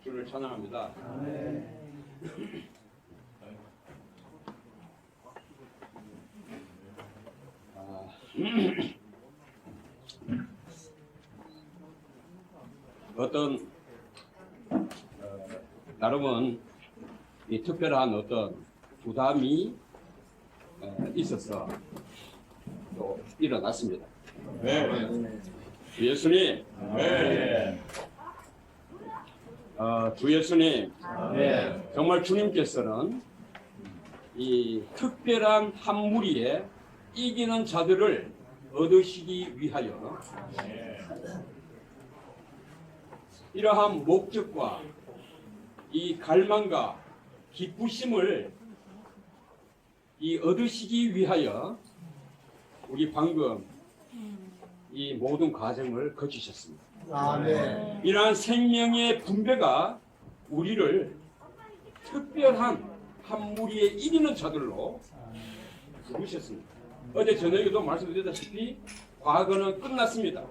주를 찬양합니다. 어떤 나름은 이 특별한 어떤 부담이 있어서 또 일어났습니다. 주 예수님, 주 예수님, 정말 주님께서는 이 특별한 한 무리에 이기는 자들을 얻으시기 위하여 이러한 목적과 이 갈망과 기쁘심을 이 얻으시기 위하여 우리 방금 이 모든 과정을 거치셨습니다. 아멘. 이러한 생명의 분배가 우리를 특별한 한 무리에 이기는 자들로 부르셨습니다. 어제 저녁에도 말씀드렸다시피 과거는 끝났습니다.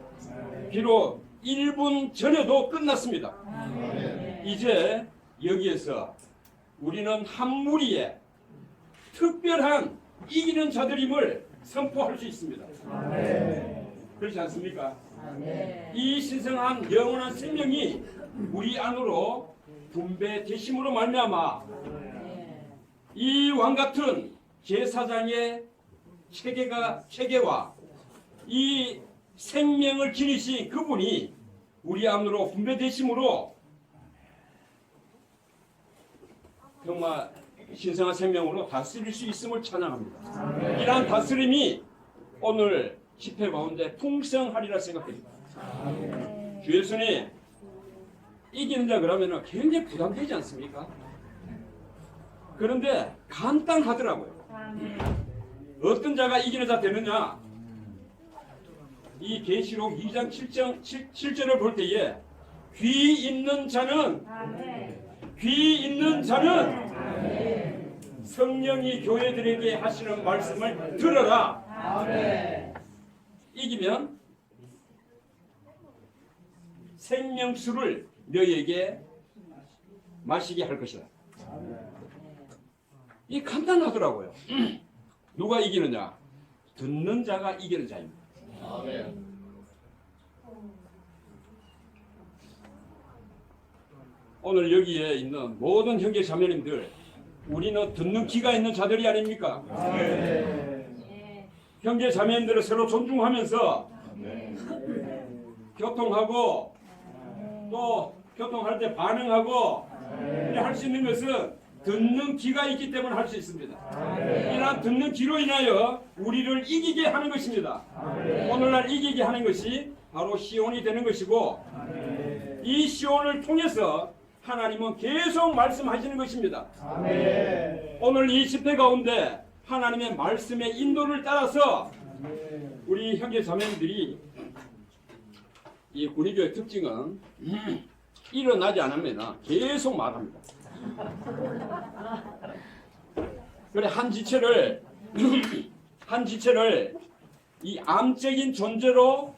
비록 1분 전에도 끝났습니다. 이제 여기에서 우리는 한 무리에 특별한 이기는 자들임을 선포할 수 있습니다. 그렇지 않습니까? 이 신성한 영원한 생명이 우리 안으로 분배되심으로 말미암아 이 왕같은 제사장의 체계와 이 생명을 지니신 그분이 우리 안으로 분배되심으로 정말 신성한 생명으로 다스릴 수 있음을 찬양합니다. 이러한 다스림이 오늘 집회 가운데 풍성하리라 생각됩니다. 주 예수님, 이기는 자 그러면 굉장히 부담되지 않습니까? 그런데 간단하더라고요. 어떤 자가 이기는 자 되느냐? 이 계시록 2장 7절을 볼 때에 귀 있는 자는 성령이 교회들에게 하시는 말씀을 들어라. 이기면 생명수를 너희에게 마시게 할 것이다. 이 간단하더라고요. 누가 이기느냐? 듣는 자가 이기는 자입니다. 오늘 여기에 있는 모든 형제 자매님들, 우리는 듣는 귀가 있는 자들이 아닙니까? 형제 자매님들을 서로 존중하면서 교통하고 또 교통할 때 반응하고 할 수 있는 것은 듣는 귀가 있기 때문에 할 수 있습니다. 이러한 듣는 귀로 인하여 우리를 이기게 하는 것입니다. 오늘날 이기게 하는 것이 바로 시온이 되는 것이고 이 시온을 통해서 하나님은 계속 말씀하시는 것입니다. 오늘 이 집회 가운데 하나님의 말씀의 인도를 따라서 우리 형제 자매들이 이 구리교의 특징은 일어나지 않으면 계속 말합니다. 그래 한 지체를 이 암적인 존재로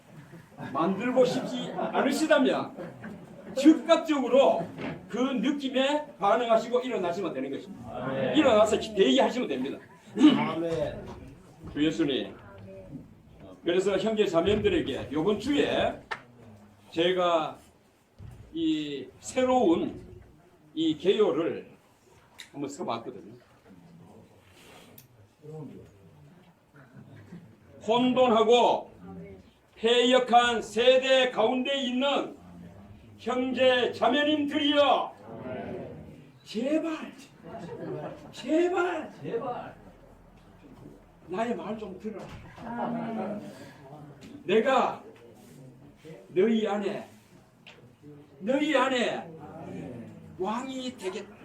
만들고 싶지 않으시다면 즉각적으로 그 느낌에 반응하시고 일어나시면 되는 것입니다. 일어나서 대기하시면 됩니다. 주 예수님, 그래서 형제 자매들에게 이번 주에 제가 이 새로운 이 개요를 한번 써봤거든요. 혼돈하고 패역한 세대 가운데 있는 형제 자매님들이여, 제발 나의 말 좀 들어라. 내가 너희 안에 왕이 되겠다.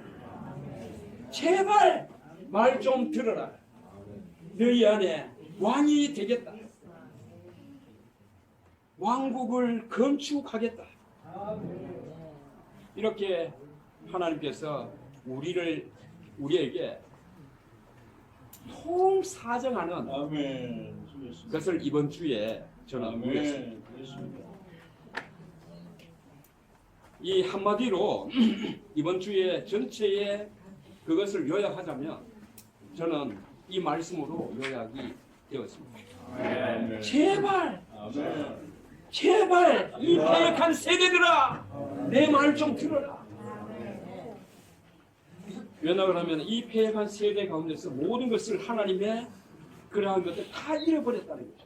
제발 말 좀 들어라. 너희 안에 왕이 되겠다. 왕국을 건축하겠다. 이렇게 하나님께서 우리에게 통사정하는 것을 이번 주에 저는 누렸습니다. 이 한마디로 이번 주에 전체의 그것을 요약하자면 저는 이 말씀으로 요약이 되었습니다. 제발 제발 이 패역한 세대들아 내 말 좀 들어라. 왜냐하면 하면 이 패역한 세대 가운데서 모든 것을 하나님의 그러한 것들 다 잃어버렸다는 거죠.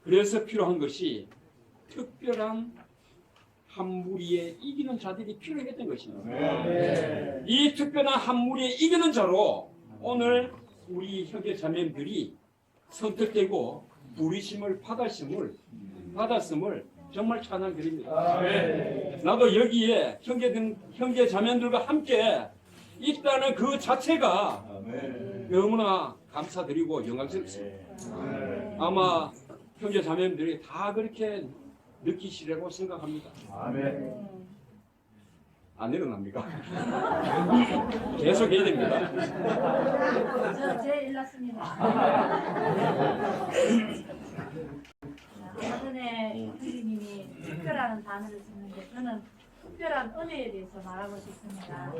그래서 필요한 것이 특별한 한 무리에 이기는 자들이 필요했던 것입니다. 이 특별한 한 무리에 이기는 자로 오늘 우리 형제 자매들이 선택되고 부르심을 받았음을 정말 찬양드립니다. 나도 여기에 형제 자매들과 함께 있다는 그 자체가 너무나 감사드리고 영광스럽습니다. 아마 형제 자매들이 다 그렇게 느끼시라고 생각합니다. 안 일어납니까? 계속 해야 됩니다. 저 제일 일났습니다. 아까 전에 선생님이 특별한 단어를 썼는데 저는 특별한 은혜에 대해서 말하고 싶습니다.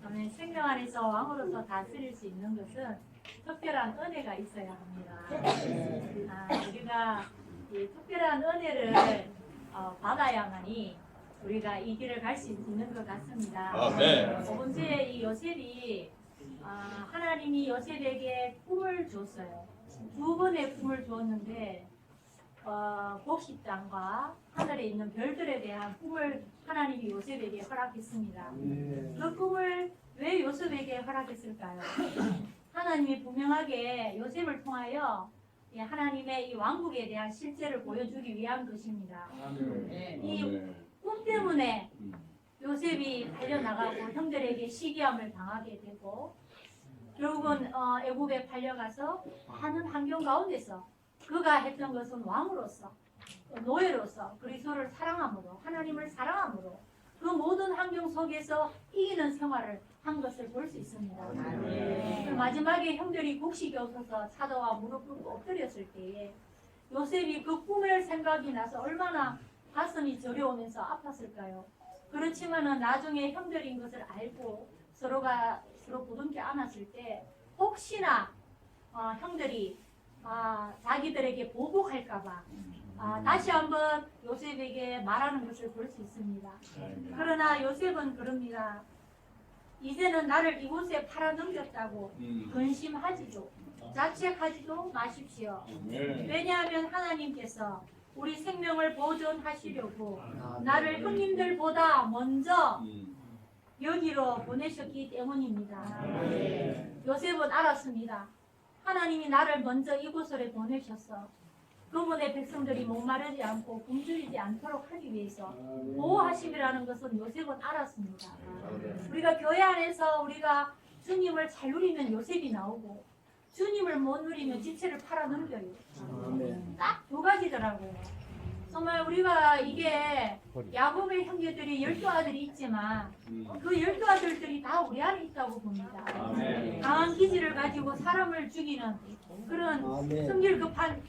저는 생명 안에서 왕으로서 다스릴 수 있는 것은 특별한 은혜가 있어야 합니다. 우리가 이 특별한 은혜를 받아야만이 우리가 이 길을 갈 수 있는 것 같습니다. 저번 주에 이 요셉이 하나님이 요셉에게 꿈을 줬어요. 두 번의 꿈을 주었는데 곡식장과 하늘에 있는 별들에 대한 꿈을 하나님이 요셉에게 허락했습니다. 그 꿈을 왜 요셉에게 허락했을까요? 하나님이 분명하게 요셉을 통하여 하나님의 이 왕국에 대한 실제를 보여주기 위한 것입니다. 이 꿈 때문에 요셉이 달려나가고 형들에게 시기함을 당하게 되고 결국은 애굽에 팔려가서 많은 환경 가운데서 그가 했던 것은 왕으로서 노예로서 그리스도를 사랑함으로 하나님을 사랑함으로 그 모든 환경 속에서 이기는 생활을 한 것을 볼 수 있습니다. 그 마지막에 형들이 곡식이 없어서 사도와 무릎 꿇고 엎드렸을 때에 요셉이 그 꿈을 생각이 나서 얼마나 가슴이 저려오면서 아팠을까요? 그렇지만은 나중에 형들인 것을 알고 서로가 서로 부둥켜 안았을 때 혹시나 형들이 자기들에게 보복할까봐 다시 한번 요셉에게 말하는 것을 볼 수 있습니다. 그러나 요셉은 그럽니다. 이제는 나를 이곳에 팔아넘겼다고 근심하지도 자책하지도 마십시오. 왜냐하면 하나님께서 우리 생명을 보존하시려고 나를 형님들보다 먼저 여기로 보내셨기 때문입니다. 요셉은 알았습니다. 하나님이 나를 먼저 이곳으로 보내셔서 그분의 백성들이 목마르지 않고 굶주리지 않도록 하기 위해서 보호하심이라는 것은 요셉은 알았습니다. 우리가 교회 안에서 우리가 주님을 잘 누리면 요셉이 나오고 주님을 못 누리면 지체를 팔아넘겨요. 딱 두 가지더라고요. 정말 우리가 이게 야곱의 형제들이 12아들이 있지만 그 12아들들이 다 우리 안에 있다고 봅니다. 강한 기질을 가지고 사람을 죽이는 그런 성질 급한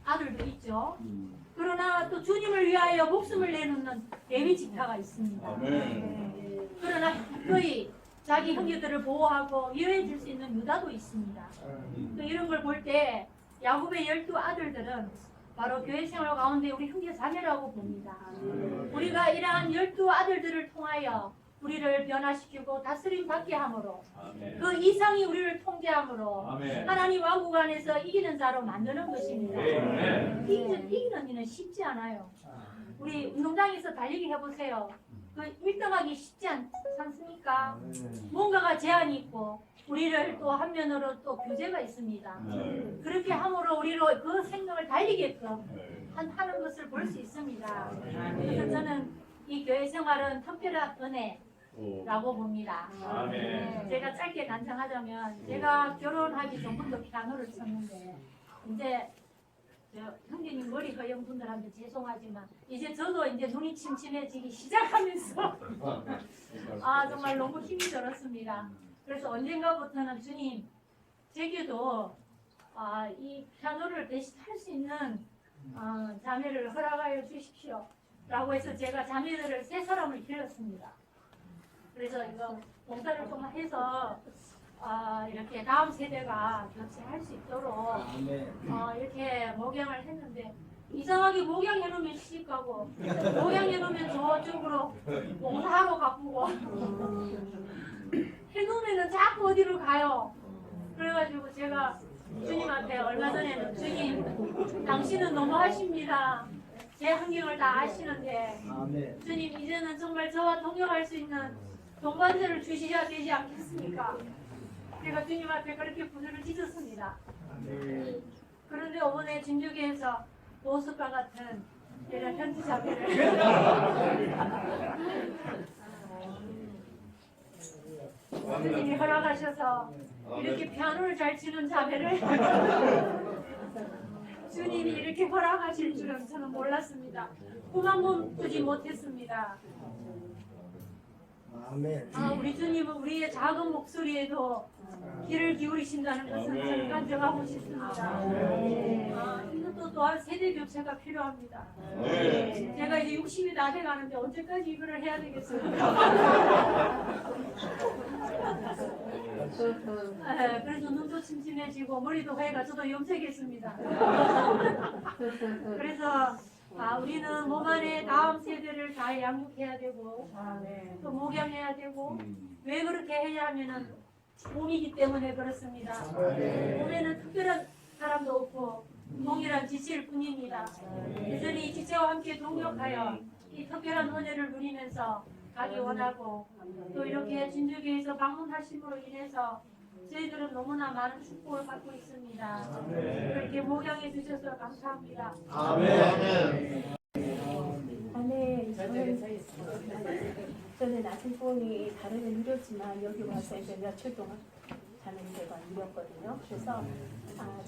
아들도 있죠. 그러나 또 주님을 위하여 목숨을 내놓는 레위 지파가 있습니다. 그러나 거의 자기 형제들을 보호하고 위로해 줄 수 있는 유다도 있습니다. 또 이런 걸 볼 때 야곱의 12아들들은 바로 교회 생활 가운데 우리 형제 자매라고 봅니다. 우리가 이러한 12아들들을 통하여 우리를 변화시키고 다스림 받게 함으로 그 이상이 우리를 통제함으로 하나님 왕국 안에서 이기는 자로 만드는 것입니다. 이기는 일은 쉽지 않아요. 우리 운동장에서 달리기 해보세요. 그 1등하기 쉽지 않습니까? 뭔가가 제한이 있고 우리를 또 한면으로 또 규제가 있습니다. 그렇게 함으로 우리로 그 생명을 달리게끔 하는 것을 볼 수 있습니다. 그래서 저는 이 교회 생활은 특별한 은혜라고 봅니다. 제가 짧게 간청하자면 제가 결혼하기 전부터 피아노를 쳤는데 이제 형제님 머리 허연 분들한테 죄송하지만 이제 저도 이제 눈이 침침해지기 시작하면서 정말 너무 힘이 들었습니다. 그래서 언젠가부터는 주님 제게도 이 피아노를 대신할 수 있는 자매를 허락하여 주십시오. 라고 해서 제가 자매들을 3사람을 길렀습니다. 그래서 이거 봉사를 좀 해서 이렇게 다음 세대가 교체할 수 있도록 이렇게 목양을 했는데 이상하게 목양해놓으면 시집가고 목양해놓으면 저쪽으로 봉사하러 가고 해놓으면 자꾸 어디로 가요. 그래가지고 제가 주님한테 얼마 전에는 주님 당신은 너무 하십니다. 제 환경을 다 아시는데 주님 이제는 정말 저와 동역할 수 있는 동반자를 주셔야 되지 않겠습니까? 제가 주님 앞에 그렇게 부르를 찢었습니다. 그런데 이번에 진주교에서 보석과 같은 이런 현지 자매를 주님이 허락하셔서 이렇게 피아노를 잘 치는 자매를 주님이 이렇게 허락하실 줄은 저는 몰랐습니다. 꿈 한 번 꾸지 못했습니다. 우리 주님은 우리의 작은 목소리에도 귀를 기울이신다는 것을 저는 간증하고 싶습니다. 이것도 또한 세대 교체가 필요합니다. 제가 이제 60이 다 돼가는데 언제까지 이거를 해야 되겠습니까? 그래서 눈도 침침해지고 머리도 하얘가 저도 염색했습니다. 그래서 우리는 몸 안에 다음 세대를 잘 양육해야 되고 또 목양해야 되고 왜 그렇게 해야 하면은 몸이기 때문에 그렇습니다. 몸에는 특별한 사람도 없고 동일한 지체일 뿐입니다. 여전히 이 지체와 함께 동역하여 이 특별한 은혜를 누리면서 가기 원하고 또 이렇게 진주교에서 방문하심으로 인해서 저희들은 너무나 많은 축복을 받고 있습니다. 그렇게 목양해 주셔서 감사합니다. 아멘. 아멘. 저는 아침뽕이 다른 이뤘지만 여기 와서 이제 며칠 동안 자매님들과 이뤘거든요. 그래서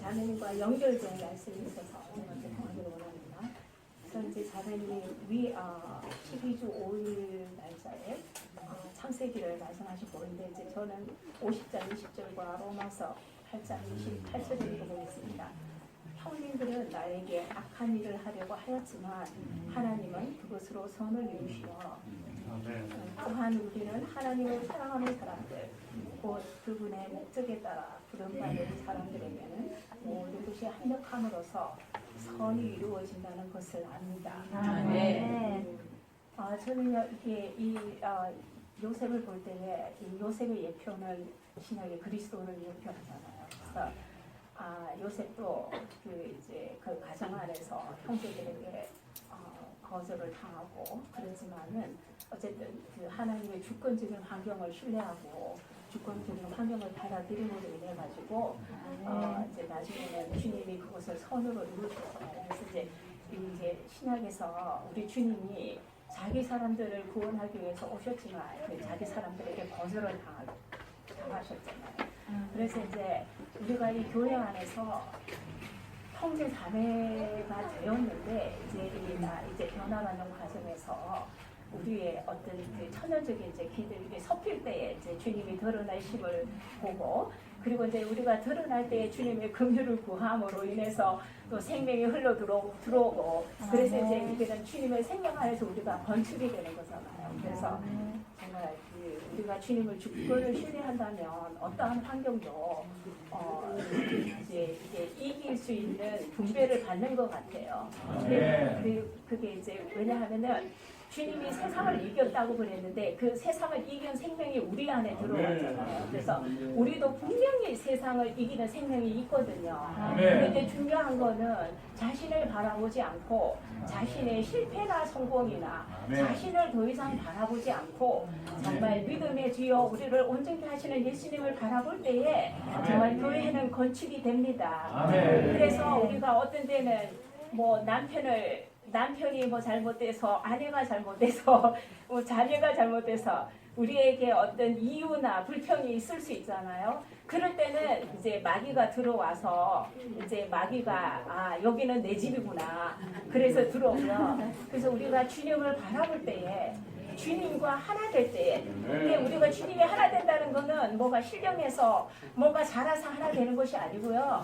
자매님과 연결된 말씀이 있어서 오늘 통하기를 원합니다. 그래서 이제 자매님이 12주 5일 날짜에 창세기를 말씀하시고 있는데 이제 저는 50장 20절과 로마서 8장 28절을 읽어보겠습니다. 형님들은 나에게 악한 일을 하려고 하였지만 하나님은 그것으로 선을 이루시어 또한 우리는 하나님을 사랑하는 사람들 곧 그분의 목적에 따라 부름받은 사람들에게는 모든 것이 합력함으로써 선이 이루어진다는 것을 압니다. 네. 저는요 이게 요셉을 볼 때에 이 요셉의 예표는 신약의 그리스도를 예표하잖아요. 그래서 요셉도 그 가정 안에서 형제들에게 거절을 당하고 그렇지만은 어쨌든 그 하나님의 주권적인 환경을 신뢰하고 주권적인 환경을 받아들임으로 인해 가지고 이제 나중에는 주님이 그것을 선으로 이루셨어요. 그래서 이제 신약에서 우리 주님이 자기 사람들을 구원하기 위해서 오셨지만 자기 사람들에게 거절을 당하셨잖아요. 그래서 이제 우리가 이 교회 안에서 형제 자매가 되었는데 이제 변화가는 과정에서 우리의 어떤 그 천연적인 이제 기들이 섞일 때에 이제 주님이 드러나심을 보고 그리고 이제 우리가 드러날 때에 주님의 긍휼을 구함으로 인해서 또 생명이 흘러 들어오고 그래서 이제 이게는 주님의 생명 안에서 우리가 건축이 되는 거잖아요. 그래서 정말 우리가 주님을 주권을 신뢰한다면 어떠한 환경도 이제 이길 수 있는 분배를 받는 것 같아요. 그게 이제 왜냐하면은 주님이 세상을 이겼다고 그랬는데 그 세상을 이긴 생명이 우리 안에 들어왔잖아요. 그래서 우리도 분명히 세상을 이기는 생명이 있거든요. 그런데 중요한 거는 자신을 바라보지 않고 자신의 실패나 성공이나 자신을 더 이상 바라보지 않고 정말 믿음의 주여 우리를 온전히 하시는 예수님을 바라볼 때에 정말 교회는 건축이 됩니다. 그래서 우리가 어떤 때는 뭐 남편이 뭐 잘못돼서 아내가 잘못돼서 뭐 자녀가 잘못돼서 우리에게 어떤 이유나 불평이 있을 수 있잖아요. 그럴 때는 이제 마귀가 들어와서 이제 마귀가 여기는 내 집이구나. 그래서 들어오면 그래서 우리가 주님을 바라볼 때에 주님과 하나 될 때에 근데 우리가 주님이 하나 된다는 거는 뭐가 실력에서 뭐가 자라서 하나 되는 것이 아니고요.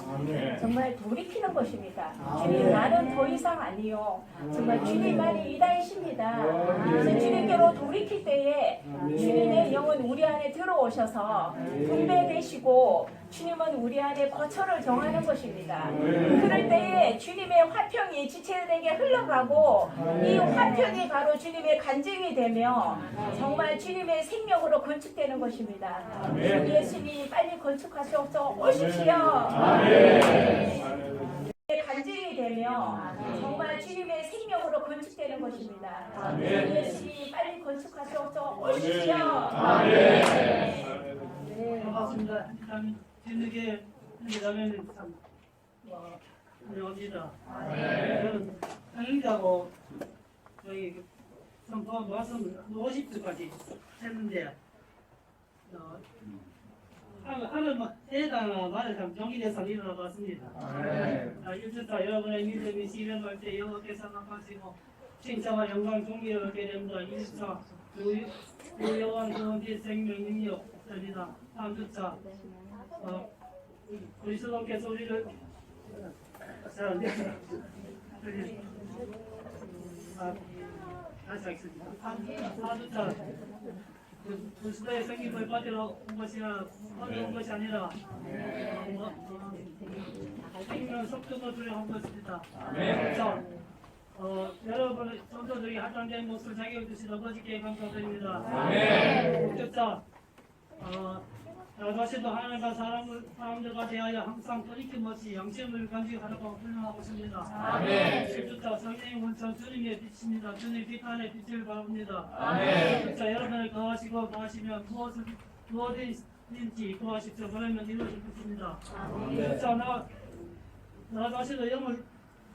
정말 돌이키는 것입니다. 주님 나는 더 이상 아니요. 정말 주님만이 이다이십니다. 그래서 주님께로 돌이킬 때에 주님의 영은 우리 안에 들어오셔서 분배되시고 주님은 우리 안에 거처를 정하는 것입니다. 그럴 때에 주님의 화평이 지체되게 흘러가고 이 화평이 바로 주님의 간증이 되며 정말 주님의 생명으로 건축되는 것입니다. 예수님 빨리 건축하셔서 오십시오. 간증이 되며 정말 주님의 생명으로 건축되는 것입니다. 예수님 빨리 건축하셔서 오십시오. 반갑습니다. 뒤늦게 나면 참 환영합니다. 저는 당일자고 저희 선포한 말씀 50주까지 했는데 하는 해당 말을 참 경기대에서 일어나봤습니다. 1주차 여러분의 믿음이 실현할 때 여호와께서 갚아주시고 칭찬과 영광 존귀를 얻게 됩니다. 2주차 그 여호와는 그의 생명 능력 없습니다. 3주차 그리스도께서 우리를 다시 하겠습니다. 4주차 그리스도의 생명을 받으러 온 것이 아니라 생명 속도도 두려운 것입니다. 여러분의 성도들이 합당된 모습을 자격해 주신 아버지께 감사드립니다. 6주차 나 자신도 하나님과 사람들과 대하여 항상 돌이킴없이 양심을 간직하라고 훈련하고 있습니다. 7주차 성령의 원천 주님의 빛입니다. 주님의 빛안에 빛을 바랍니다. 8주차 여러분을 거하시고 거하시면 무엇이든지 거하십시오. 그러면 이루어질 것입니다. 9주차 나 자신도 영을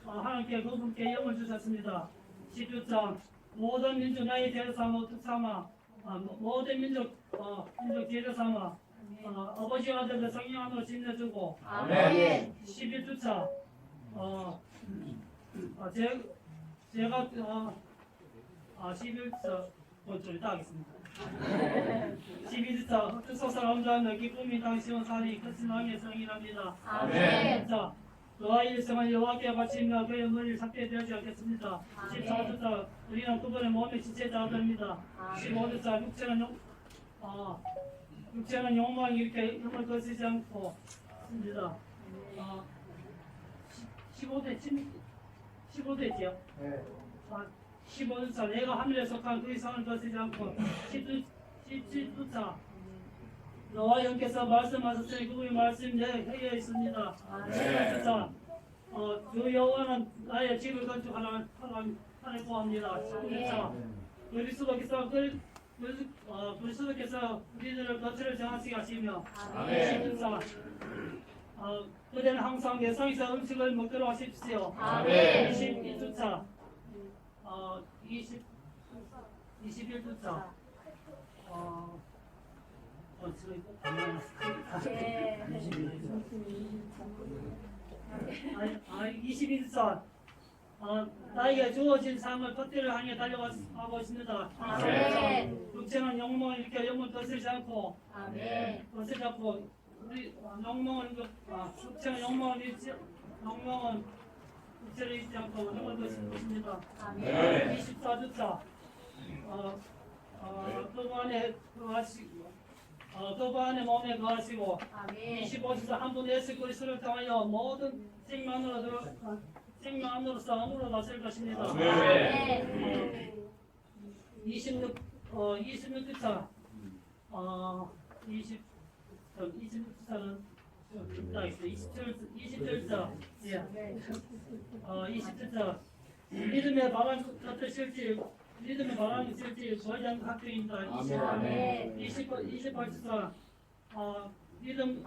하나님께 그분께 영을 주셨습니다. 10주차 모든 민족 나의 대를 삼아 특삼아 모든 민족 대를 삼아 아버지와 아들을 성령 안으로 짓내주고 11주차 제가 11주차 좀 이따 하겠습니다. 12주차 흑소설 엄자는 기쁨이 당시온 살이 크신 왕의 성이랍니다. 13주차 그와 일성은 여호와께 바치며 그의 머리를 삭게 되지 않겠습니다. 14주차 우리는 그분의 몸의 지체자들입니다. 15주차 육체는 욕망이 이렇게 힘을 거치지 않고 있습니다. 15대지요? 15주차 내가 하늘에 속한 그 이상을 거치지 않고 17주차 너와 영께서 말씀하셨으니 그분의 말씀이 내 혀에 있습니다. 18주차 주 여호와는 나의 집을 건축하라는 구합니다. 19주차 그리스도께서 우리들을 거처를 정하시게 하시며 20주차 그대는 항상 내 성에서 음식을 먹도록 하십시오. 22주차 21주차 네. 22주차 나에게 주어진 삶을 겉대를 향해 달려가고 있습니다. 육체는 영몽을 이렇게 영을 거스르지 않고 거스르지 않고 우리 영몽은 육체는 영몽을 육체를 잊지 않고 영을 거스르고 있습니다. 24주차 그분 안에 몸에 거하시고 25주차 한 분 예수 그리스도를 통하여 모든 생명으로서 아무로 나설 것입니다. 26주차 26주차는 27주차 20주차 믿음의 바람이 있을지 거의 안 학교입니다. 28주차 믿음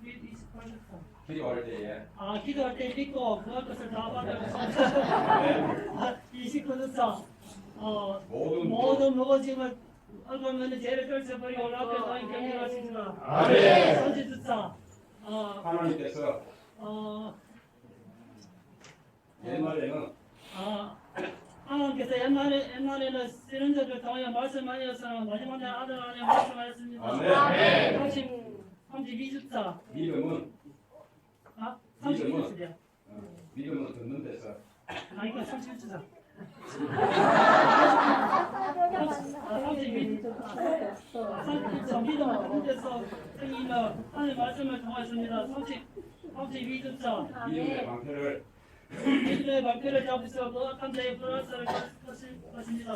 28주차 기도할 때에 기도할 때 믿고 구할 것을 다 받을 29주차 모든 무거짐을 얼굴면은 죄를 떨쳐버리고 올라가서 너희 경륜하십니다. 아멘. 선지 듣자. 하나님께서 옛날에는 하나님께서 옛날에는 쓰는 자들 통하여 말씀하였으나 마지막에 아들 안에 말씀하였습니다. 아멘. 32주자. 믿음은 32주자. 믿음은 듣는 데서 아니까 31주자. 32주자. 믿음은 듣는 데서 생기며 하나님의 말씀을 통하였습니다. 32주자. 믿음의 방패를 믿음의 방패를 잡으시어 그 악한 자의 불화살을 거실 것입니다.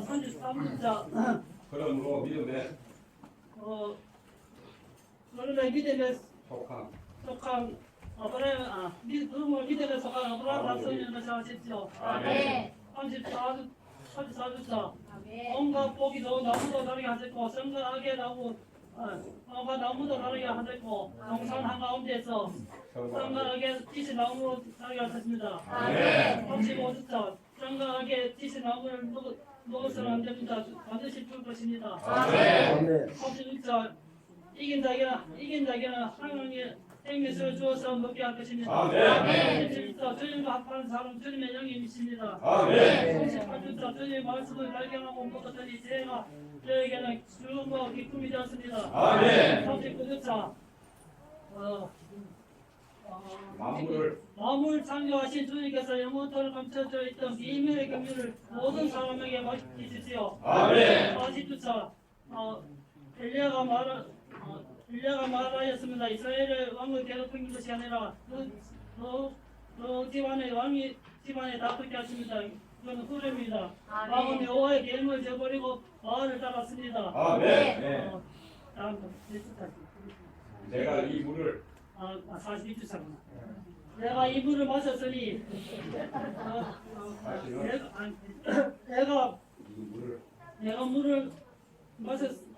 33주자. 그러므로 믿음에 그러면 믿음에 속한 속한 믿음에 속한 아브라함 백성님을 생각하십시오. 34주자. 온갖 고기도 나무도 다르게 하셨고 성전하게 나무도 다르게 하셨고 동산 한가운데에서 정갈하게 찢은 나무로 다르게 하셨습니다. 35주자. 정갈하게 찢은 나무를 먹어서는 안 됩니다. 반드시 줄 것입니다. 36자. 이긴 자에게는 하나님의 생명수를 주어서 먹게 할 것입니다. 37자. 주님과 합하는 사람 주님의 영이 미십니다. 38주자. 주님의 말씀을 발견하고 먹었더니 죄가 저에게는 주음과 기쁨이 되었습니다. 39주자. 만물 창조하신 주님께서 영원토록 감춰져 있던 비밀의 경륜을 모든 사람에게 맡기십시오. 40주차. 엘리야가 말하였습니다. 이스라엘의 왕을 괴롭힌 것이 아니라 그 집안의 왕이 집안에 다투게 하십니다. 그건 후렴입니다. 왕은 여호와의 계명을 저버리고 바알을 따랐습니다. 다음 내가 이 물을 42주차구나. 내가 이 물을 마셨으니 내가 물을 마셨으니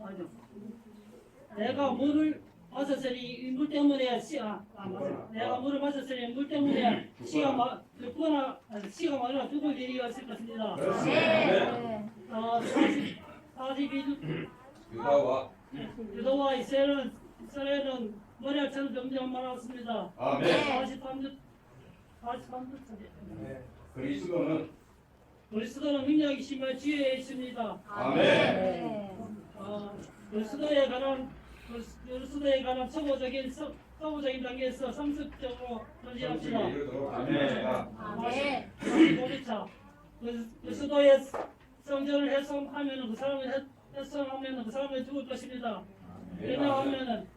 이 물 때문에 내가 물을 마셨으니 물 때문에 시가 많아 죽을 일이 없을 것입니다. 42주 유다와 이스라엘은 머리알처럼 점점 많았습니다. 43주 그리스도는 능력이 심해 지혜에 있습니다. 그리스도에 관한 초보적인 단계에서 상습적으로 전시합시다. 45차 그리스도의 성전을 훼손하면 그 사람이 죽을 것입니다. 왜냐하면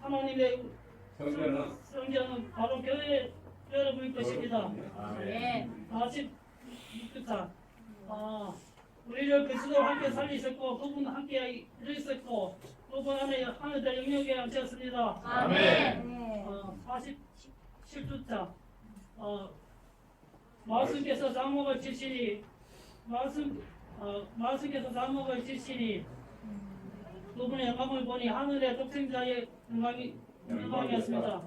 하나님의 성전은 바로 교회 여러분일 것입니다. 46차 우리를 그리스도와 함께 살리셨고 그분 함께 이루셨고 그분 안에 하늘의 영역에 앉혔습니다. 47주차 말씀께서 장막을 치시니 말씀께서 장막을 치시니 그분의 영광을 보니 하늘의 독생자의 영광이었습니다.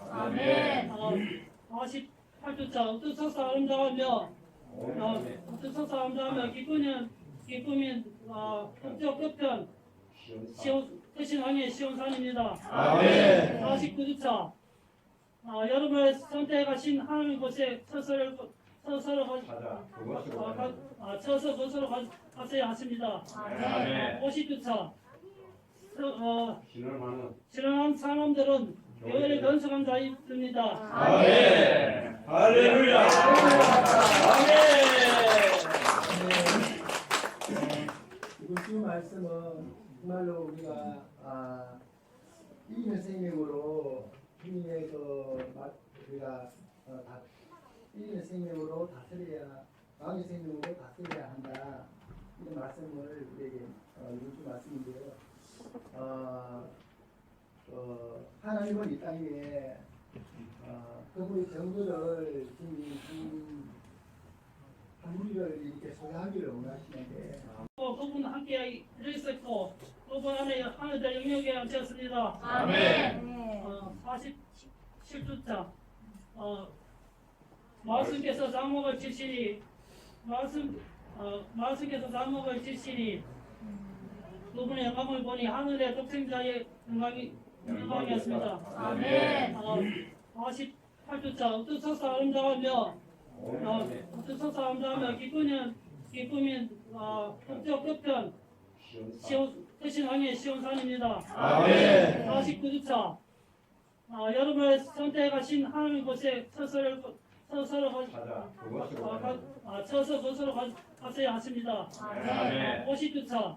48주차 어떠소서 아름다우며 기쁨이 북쪽 끝편 크신 왕의 시온산입니다. 49주차 여러분의 선택하신 하나님 곳에 쳐서 그것으로 가셔야 하십니다. 50주차 신앙한 사람들은 교회를 건축한 자입니다. 할렐루야. 이번 말씀은 정말로 우리가 이기는 생명으로 주님의 우리가 이기는 생명으로 다스려야 왕의 생명으로 다스려야 한다. 이런 말씀을 우리에게 이번 주 말씀인데요. 하나님은 이 땅에 그분의 정도를 우리를 이렇게 소유하기를 원하시는데 그분 함께 이루셨고 그분 안에 하늘의 영역에 앉혔습니다. 47주차 말씀께서 장막을 치시니 두 분의 영광을 보니 하늘의 독생자의 영광이었습니다. 아멘. 48주차 어떠소서 아름다우며 어떠소서 아름다우며 기쁨이 국적 끝편 크신 왕의 시온산입니다. 아멘. 49주차 여러분의 선택하신 하나님 곳에 서서 그것으로 가셔야 하십니다. 아멘. 50주차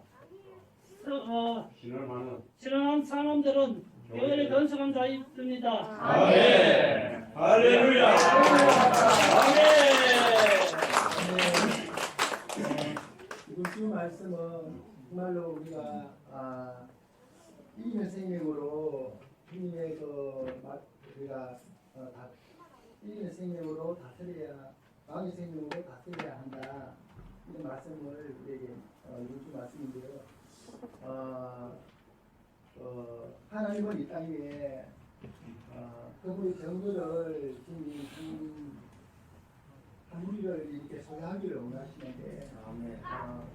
신원한 사람들은 교회를 건축한 자입니다. 아멘. 할렐루야. 아멘. 이번 주 말씀은 정말로 우리가 이기는 생명으로 주님의 우리가 이기는 생명으로 다스려야 왕의 생명으로 다스려야 한다. 이런 말씀을 우리에게 이번 주 말씀인데요. 하나님은 이 땅에 그분의 정도를 한 우리를 이렇게 소유하기를 원하시는데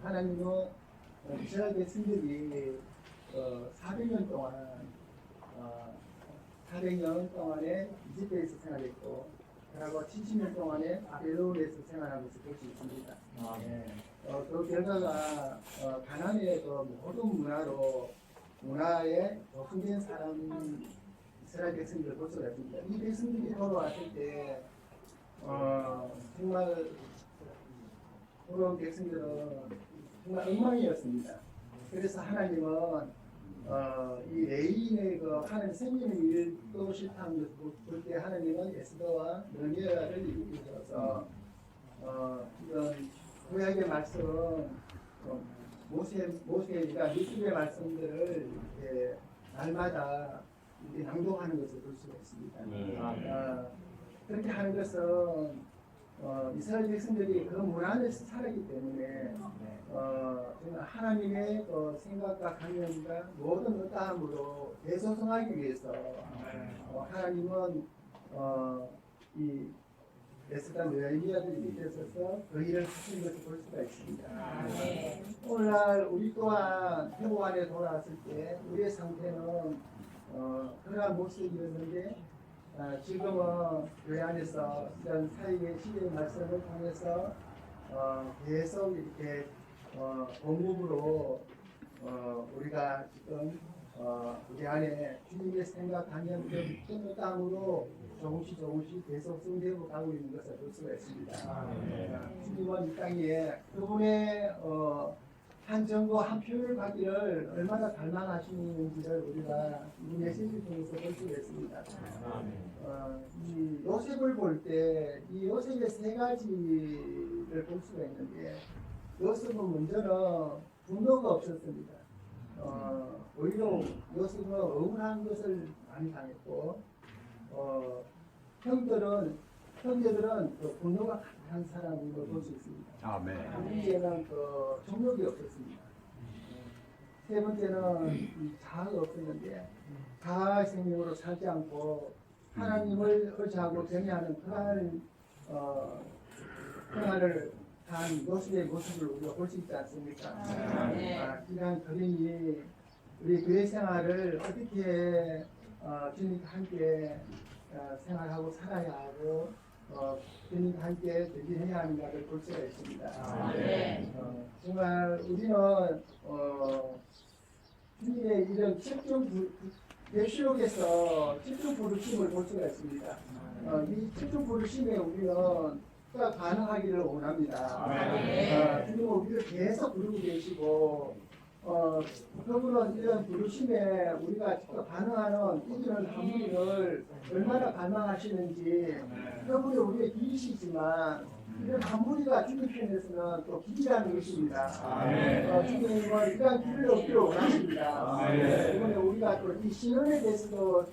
하나님은 이스라엘 백성들이 400년 동안에 이집트에서 생활했고 그리고 70년 동안에 바벨론에서 생활한 것을 볼 수 있습니다. 그 결과가 가나안의 그 모든 문화에 노출된 사람 이스라엘 백성들을 볼 수가 있습니다. 이 백성들이 돌아왔을 때 정말 돌아온 백성들은 정말 엉망이었습니다. 그래서 하나님은 이 레인의 하나님 생명의 일을 또 싫다는 것을 볼 때 하나님은 에스더와 느헤미야를 일으키셔서 이런 구약의 말씀 모세가 예수의 말씀들을 이렇게 날마다 이렇게 낭독하는 것을 볼 수가 있습니다. 그렇게 하는 것은 이스라엘 백성들이 그 문화 안에서 살았기 때문에 정말 하나님의 생각과 강령과 모든 어떠함으로 대소성하기 위해서 하나님은 이 에스더 느헤미야들이 밑에 서서 그 일을 하시는 것을 볼 수가 있습니다. 오늘날 우리 또한 회복 안에 돌아왔을 때 우리의 상태는 그러한 모습이었는데 지금은 교회 안에서 이런 사역의 시대의 말씀을 통해서 계속 이렇게 공급으로 우리가 지금 우리 안에 주님의 생각, 강령들 그 땅으로 조금씩 계속 성장되고 가고 있는 것을 볼 수가 있습니다. 주님은 이 땅에 그분의 한 정보 한 표를 받기를 얼마나 갈망하시는지를 우리가 이 메시지 통해서 볼 수가 있습니다. 이 요셉을 볼 때 이 요셉의 세 가지를 볼 수가 있는데 요셉은 먼저는 분노가 없었습니다. 오히려 요셉은 억울한 것을 많이 당했고 형제들은 그 분노가 강한 사람으로 볼 수 있습니다. 둘째는 그 정욕이 없었습니다. 세 번째는 자아가 없었는데 자아의 생명으로 살지 않고 하나님을 의지하고 경외하는 그러한 생활을 한 요셉의 모습을 우리가 볼 수 있지 않습니까? 이러한 그림이 우리 교회 생활을 어떻게 주님과 함께 생활하고 살아야 하고 주님과 함께 대비해야 하는가를 볼 수가 있습니다. 정말 우리는 주님의 이런 계시록에서 집중 부르심을 볼 수가 있습니다. 이 집중 부르심에 우리는 반응하기를 원합니다. 주님은 우리를 계속 부르고 계시고 그분은 이런 부르심에 우리가 직접 반응하는 이런 한 분을 얼마나 갈망하시는지 그분이 우리의 길이시지만 이런 한 무리가 주님 편에서는 또 길이라는 것입니다. 주님은 이러한 길을 얻기를 원하십니다. 이번에 우리가 또 이 신원에 대해서도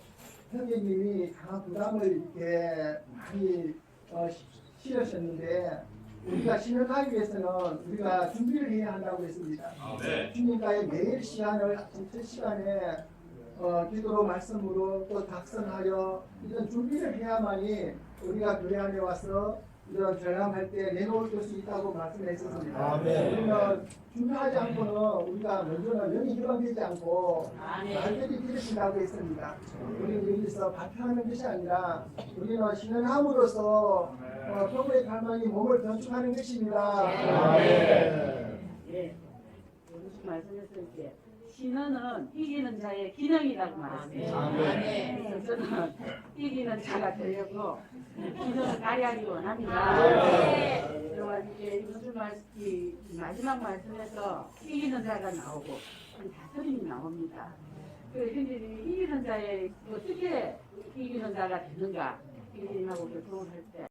형제님이 강한 부담을 이렇게 많이 실으셨는데 우리가 신원하기 위해서는 우리가 준비를 해야 한다고 했습니다. 주님과의 매일 시간을 첫 시간에 기도로 말씀으로 또 작성하여 이런 준비를 해야만이 우리가 교회 안에 와서 이런 전람할 때 내놓을 수 있다고 말씀했었습니다. 아멘. 우리는 준비하지 않고는 우리가 먼저는 영이 희망되지 않고 말들이 뒤집힌다고 했습니다. 우리는 여기서 발표하는 것이 아니라 우리는 신앙함으로써 교회의 갈망이 몸을 건축하는 것입니다. 예, 무슨 말씀했을 때 신원은 이기는 자의 기능이라고 말했어요. 그래서 저는 이기는 자가 되려고 기능을 발휘하기 원합니다. 그래서 이제 무슨 말씀 마지막 말씀에서 이기는 자가 나오고 다스림이 나옵니다. 그 이기는 자의 어떻게 이기는 자가 되는가 이기님하고 교통을 할 때.